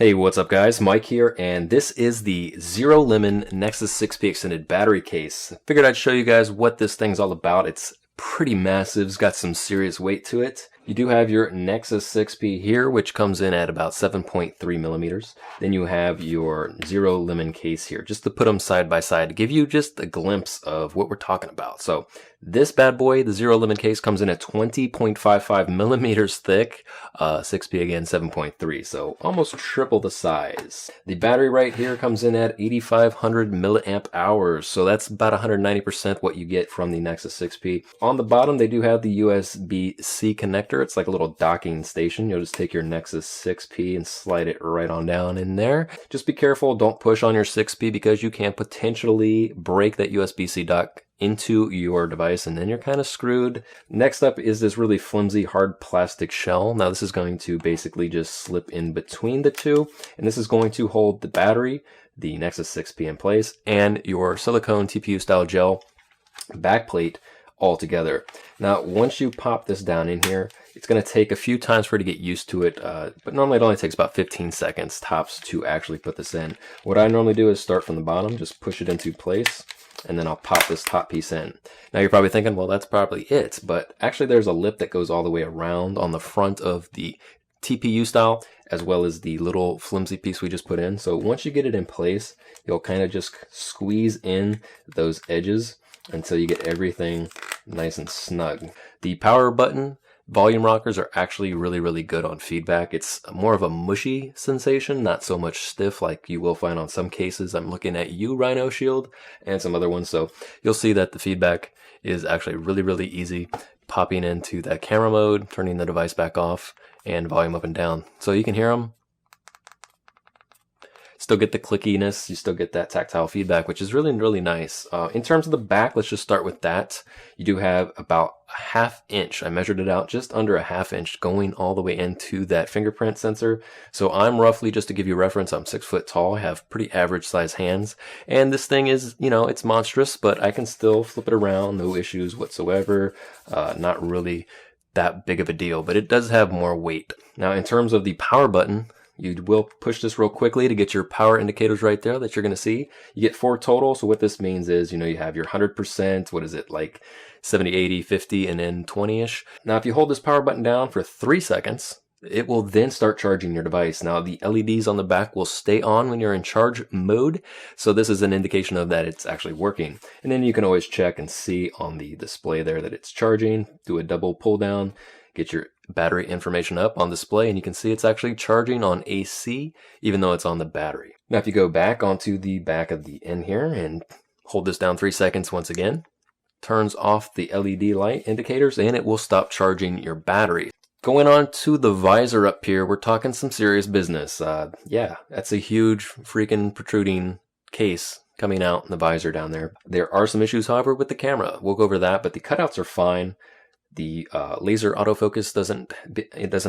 Hey, what's up guys? Mike here, and this is the ZeroLemon Nexus 6P extended battery case. Figured I'd show you guys what this thing's all about. It's pretty massive, it's got some serious weight to it. You do have your Nexus 6P here, which comes in at about 7.3 millimeters. Then you have your ZeroLemon case here, just to put them side by side to give you just a glimpse of what we're talking about. So this bad boy, the ZeroLemon case, comes in at 20.55 millimeters thick, 6P again 7.3, so almost triple the size. The battery right here comes in at 8,500 milliamp hours, so that's about 190% what you get from the Nexus 6P. On the bottom, they do have the USB-C connector. It's like a little docking station. You'll just take your Nexus 6P and slide it right on down in there. Just be careful, don't push on your 6P because you can potentially break that USB-C dock into your device and then you're kind of screwed. Next up is this really flimsy hard plastic shell. Now this is going to basically just slip in between the two, and this is going to hold the battery, the Nexus 6P in place, and your silicone TPU style gel backplate all together. Now once you pop this down in here, it's going to take a few times for it to get used to it, but normally it only takes about 15 seconds tops to actually put this in. What I normally do is start from the bottom, just push it into place, and then I'll pop this top piece in. Now you're probably thinking, well, that's probably it, but actually there's a lip that goes all the way around on the front of the TPU style, as well as the little flimsy piece we just put in. So once you get it in place, you'll kind of just squeeze in those edges until you get everything nice and snug. The power button volume rockers are actually really good on feedback. It's more of a mushy sensation, not so much stiff like you will find on some cases. I'm looking at you, Rhino Shield, and some other ones, so you'll see that the feedback is actually really easy. Popping into that camera mode, turning the device back off, and volume up and down. So you can hear them. Still get the clickiness, you still get that tactile feedback, which is really nice. In terms of the back, let's just start with that. You do have about a ½ inch. I measured it out, just under a ½ inch going all the way into that fingerprint sensor. So I'm roughly, just to give you reference, I'm 6 foot tall. I have pretty average size hands. And this thing is, you know, it's monstrous, but I can still flip it around, no issues whatsoever. Not really that big of a deal, but it does have more weight. Now in terms of the power button, you will push this real quickly to get your power indicators right there that you're going to see. You get 4 total. So what this means is, you know, you have your 100%, what is it, like 70, 80, 50, and then 20-ish. Now, if you hold this power button down for 3 seconds, it will then start charging your device. Now, the LEDs on the back will stay on when you're in charge mode. So this is an indication of that it's actually working. And then you can always check and see on the display there that it's charging. Do a double pull down, get your battery information up on display, and you can see it's actually charging on AC even though it's on the battery. Now if you go back onto the back of the end here and hold this down 3 seconds once again, turns off the LED light indicators and it will stop charging your battery. Going on to the visor up here, we're talking some serious business. Yeah, that's a huge freaking protruding case coming out in the visor down there. There are some issues, however, with the camera. We'll go over that, but the cutouts are fine. The laser autofocus doesn't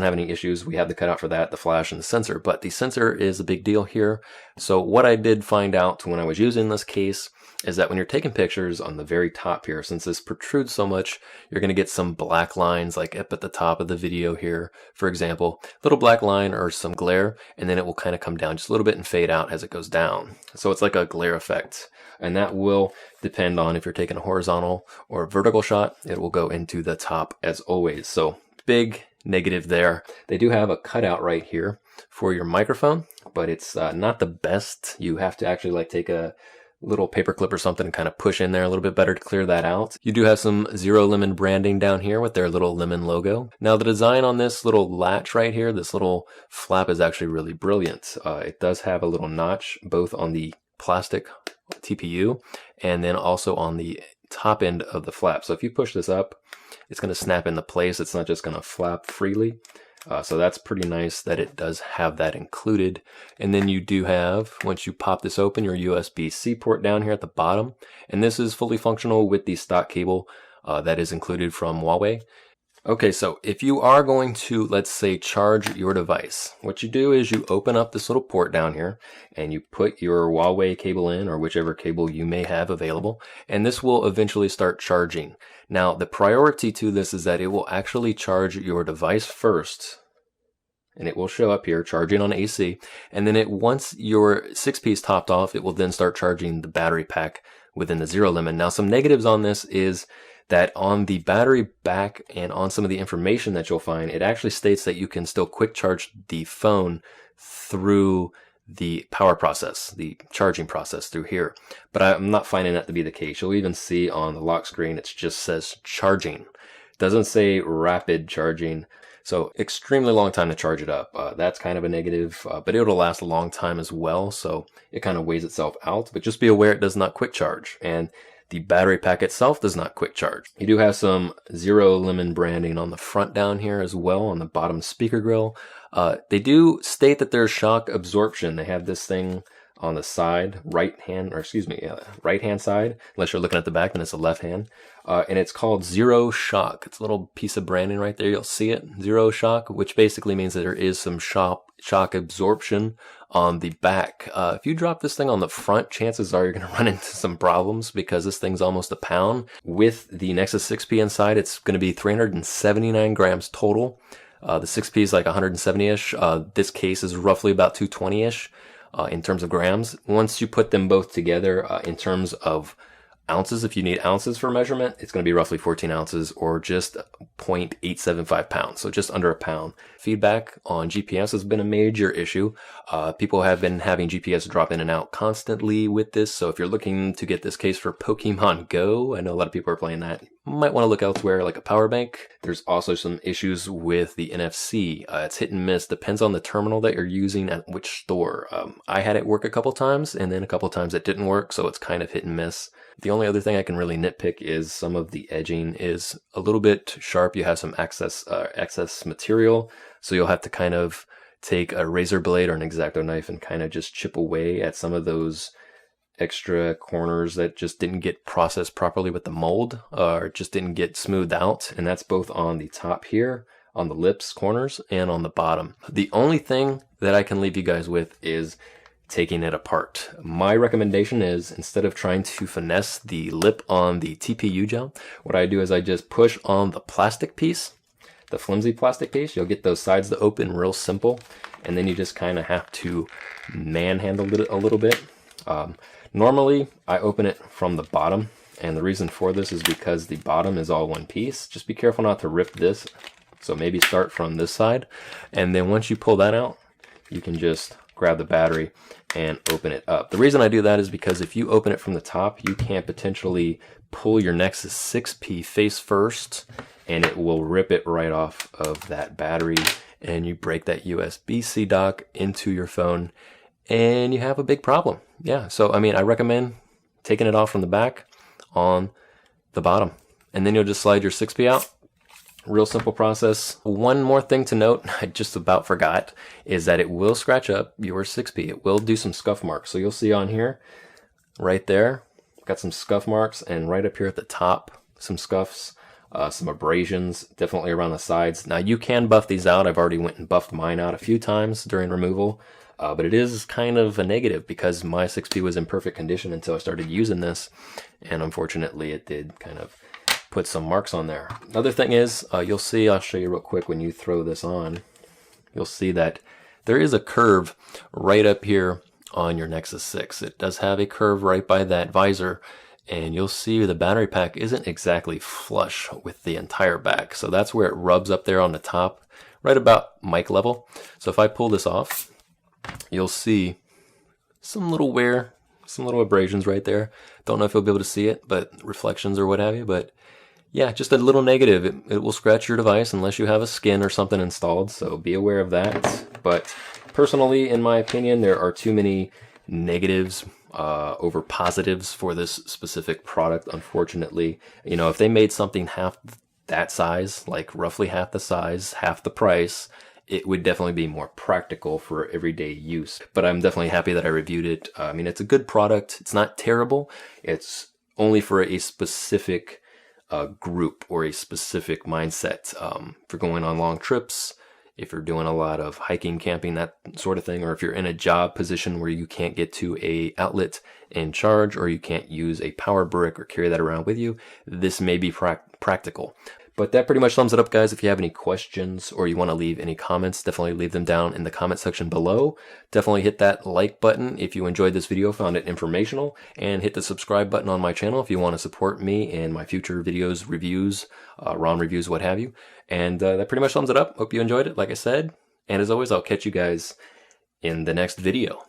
have any issues. We have the cutout for that, the flash and the sensor, but the sensor is a big deal here. So what I did find out when I was using this case is that when you're taking pictures on the very top here, since this protrudes so much, you're going to get some black lines like up at the top of the video here, for example, little black line or some glare, and then it will kind of come down just a little bit and fade out as it goes down. So it's like a glare effect. And that will depend on if you're taking a horizontal or a vertical shot. It will go into the top as always. So big negative there. They do have a cutout right here for your microphone, but it's not the best. You have to actually like take a little paper clip or something and kind of push in there a little bit better to clear that out. You do have some ZeroLemon branding down here with their little lemon logo. Now the design on this little latch right here, this little flap, is actually really brilliant. It does have a little notch both on the plastic TPU and then also on the top end of the flap. So if you push this up, it's going to snap into place. It's not just going to flap freely. So that's pretty nice that it does have that included. And then you do have, once you pop this open, your USB-C port down here at the bottom. And this is fully functional with the stock cable that is included from Huawei. Okay, so if you are going to, let's say, charge your device, what you do is you open up this little port down here and you put your Huawei cable in, or whichever cable you may have available, and this will eventually start charging. Now, the priority to this is that it will actually charge your device first, and it will show up here charging on AC. And then once your 6P is topped off, it will then start charging the battery pack within the ZeroLemon. Now, some negatives on this is that on the battery back and on some of the information that you'll find, it actually states that you can still quick charge the phone through the power process, the charging process through here. But I'm not finding that to be the case. You'll even see on the lock screen, it just says charging. It doesn't say rapid charging. So extremely long time to charge it up. That's kind of a negative, but it'll last a long time as well. So it kind of weighs itself out, but just be aware it does not quick charge. And the battery pack itself does not quick charge. You do have some ZeroLemon branding on the front down here as well on the bottom speaker grill. They do state that there's shock absorption. They have this thing on the side, right hand side. Unless you're looking at the back, then it's the left hand. And it's called Zero Shock. It's a little piece of branding right there. You'll see it, Zero Shock, which basically means that there is some shock absorption on the back. If you drop this thing on the front, chances are you're going to run into some problems because this thing's almost a pound. With the Nexus 6P inside, it's going to be 379 grams total. The 6P is like 170-ish. This case is roughly about 220-ish in terms of grams. Once you put them both together in terms of ounces, if you need ounces for measurement, it's going to be roughly 14 ounces or just 0.875 pounds, so just under a pound. Feedback on GPS has been a major issue. People have been having GPS drop in and out constantly with this, so if you're looking to get this case for Pokemon Go, I know a lot of people are playing that, you might want to look elsewhere like a power bank. There's also some issues with the NFC. It's hit and miss, depends on the terminal that you're using at which store. I had it work a couple times, and then a couple times it didn't work, so it's kind of hit and miss. The only other thing I can really nitpick is some of the edging is a little bit sharp. You have some excess material, so you'll have to kind of take a razor blade or an X-Acto knife and kind of just chip away at some of those extra corners that just didn't get processed properly with the mold or just didn't get smoothed out. And that's both on the top here, on the lips corners, and on the bottom. The only thing that I can leave you guys with is taking it apart. My recommendation is, instead of trying to finesse the lip on the TPU gel, what I do is I just push on the plastic piece, the flimsy plastic piece. You'll get those sides to open real simple, and then you just kind of have to manhandle it a little bit. Normally, I open it from the bottom, and the reason for this is because the bottom is all one piece. Just be careful not to rip this. So maybe start from this side, and then once you pull that out, you can just grab the battery and open it up. The reason I do that is because if you open it from the top, you can potentially pull your Nexus 6P face first, and it will rip it right off of that battery, and you break that USB-C dock into your phone, and you have a big problem. Yeah, so I mean, I recommend taking it off from the back on the bottom, and then you'll just slide your 6P out. Real simple process. One more thing to note, I just about forgot, is that it will scratch up your 6P. It will do some scuff marks. So you'll see on here, right there, got some scuff marks, and right up here at the top, some scuffs, some abrasions, definitely around the sides. Now you can buff these out. I've already went and buffed mine out a few times during removal, but it is kind of a negative because my 6P was in perfect condition until I started using this, and unfortunately it did kind of put some marks on there. Another thing is, you'll see, I'll show you real quick when you throw this on, you'll see that there is a curve right up here on your Nexus 6. It does have a curve right by that visor, and you'll see the battery pack isn't exactly flush with the entire back. So that's where it rubs up there on the top, right about mic level. So if I pull this off, you'll see some little wear, some little abrasions right there. Don't know if you'll be able to see it, but reflections or what have you, but yeah, just a little negative. It will scratch your device unless you have a skin or something installed, so be aware of that. But personally, in my opinion, there are too many negatives over positives for this specific product, unfortunately. You know, if they made something half that size, like roughly half the size, half the price, it would definitely be more practical for everyday use. But I'm definitely happy that I reviewed it. I mean, it's a good product. It's not terrible. It's only for a specific group or a specific mindset. If you're going on long trips, if you're doing a lot of hiking, camping, that sort of thing, or if you're in a job position where you can't get to a outlet and charge, or you can't use a power brick or carry that around with you, this may be practical. But that pretty much sums it up, guys. If you have any questions or you want to leave any comments, definitely leave them down in the comment section below. Definitely hit that like button if you enjoyed this video, found it informational, and hit the subscribe button on my channel if you want to support me in my future videos, reviews, ROM reviews, what have you. And that pretty much sums it up. Hope you enjoyed it, like I said. And as always, I'll catch you guys in the next video.